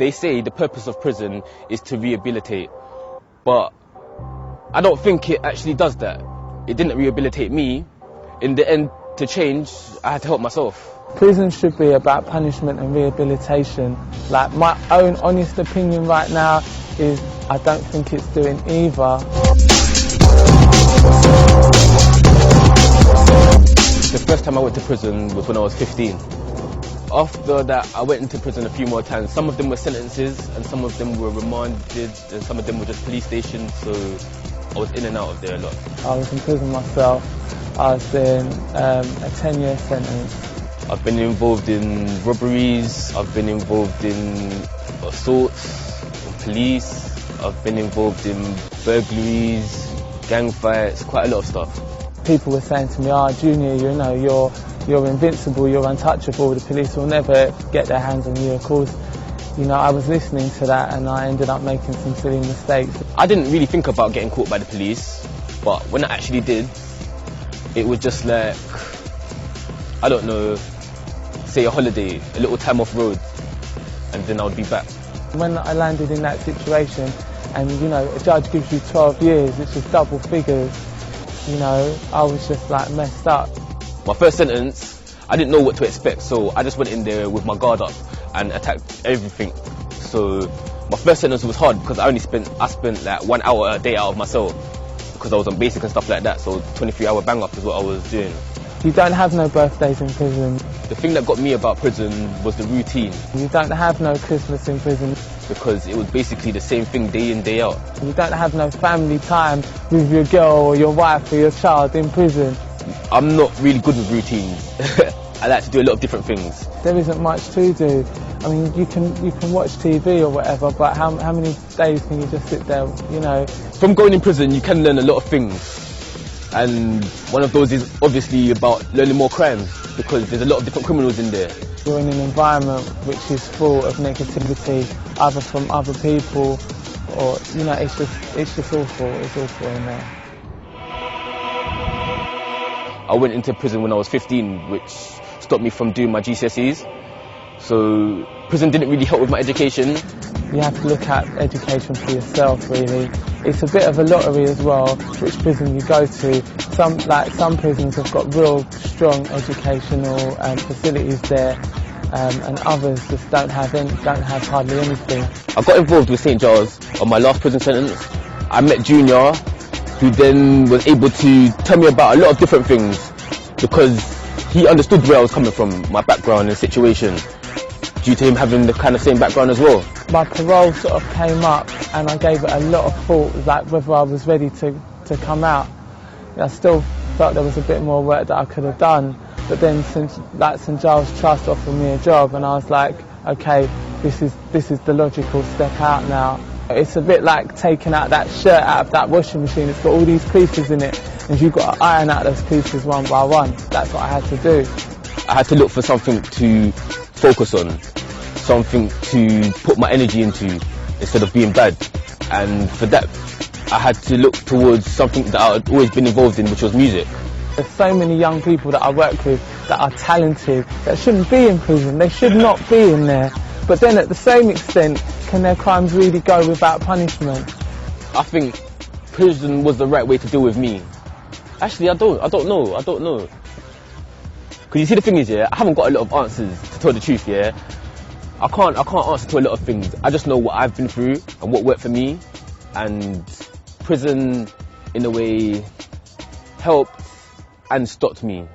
They say the purpose of prison is to rehabilitate, but I don't think it actually does that. It didn't rehabilitate me. In the end, to change, I had to help myself. Prison should be about punishment and rehabilitation. Like, my own honest opinion right now is I don't think it's doing either. The first time I went to prison was when I was 15. After that, I went into prison a few more times. Some of them were sentences, and some of them were remanded, and some of them were just police stations, so I was in and out of there a lot. I was in prison myself. I was doing a 10-year sentence. I've been involved in robberies, I've been involved in assaults, police, I've been involved in burglaries, gang fights, quite a lot of stuff. People were saying to me, Junior, you know, you're invincible, you're untouchable, the police will never get their hands on you. Of course, you know, I was listening to that and I ended up making some silly mistakes. I didn't really think about getting caught by the police, but when I actually did, it was just like, I don't know, say a holiday, a little time off road, and then I would be back. When I landed in that situation and, you know, a judge gives you 12 years, which is double figures, you know, I was just like messed up. My first sentence, I didn't know what to expect, so I just went in there with my guard up and attacked everything. So my first sentence was hard because I spent like 1 hour a day out of my cell because I was on basic and stuff like that, so 23-hour bang up is what I was doing. You don't have no birthdays in prison. The thing that got me about prison was the routine. You don't have no Christmas in prison. Because it was basically the same thing day in, day out. You don't have no family time with your girl or your wife or your child in prison. I'm not really good with routine. I like to do a lot of different things. There isn't much to do. I mean, you can watch TV or whatever, but how many days can you just sit there, you know? From going in prison, you can learn a lot of things. And one of those is obviously about learning more crimes, because there's a lot of different criminals in there. You're in an environment which is full of negativity, either from other people or, you know, it's just awful. It's awful in there. I went into prison when I was 15, which stopped me from doing my GCSEs. So prison didn't really help with my education. You have to look at education for yourself, really. It's a bit of a lottery as well, which prison you go to. Some prisons have got real strong educational facilities there, and others just don't have hardly anything. I got involved with St. Giles on my last prison sentence. I met Junior, who then was able to tell me about a lot of different things, because he understood where I was coming from, my background and situation, due to him having the kind of same background as well. My parole sort of came up and I gave it a lot of thought, like whether I was ready to come out. I still felt there was a bit more work that I could have done, but then St. Giles Trust offered me a job and I was like, okay, this is the logical step out now. It's a bit like taking out that shirt out of that washing machine. It's got all these creases in it and you've got to iron out those creases one by one. That's what I had to do. I had to look for something to focus on, something to put my energy into instead of being bad. And for that, I had to look towards something that I had always been involved in, which was music. There's so many young people that I work with that are talented, that shouldn't be in prison. They should not be in there. But then at the same extent, can their crimes really go without punishment? I think prison was the right way to deal with me. Actually, I don't know. Because you see, the thing is, yeah, I haven't got a lot of answers, to tell the truth, yeah. I can't answer to a lot of things. I just know what I've been through and what worked for me. And prison, in a way, helped and stopped me.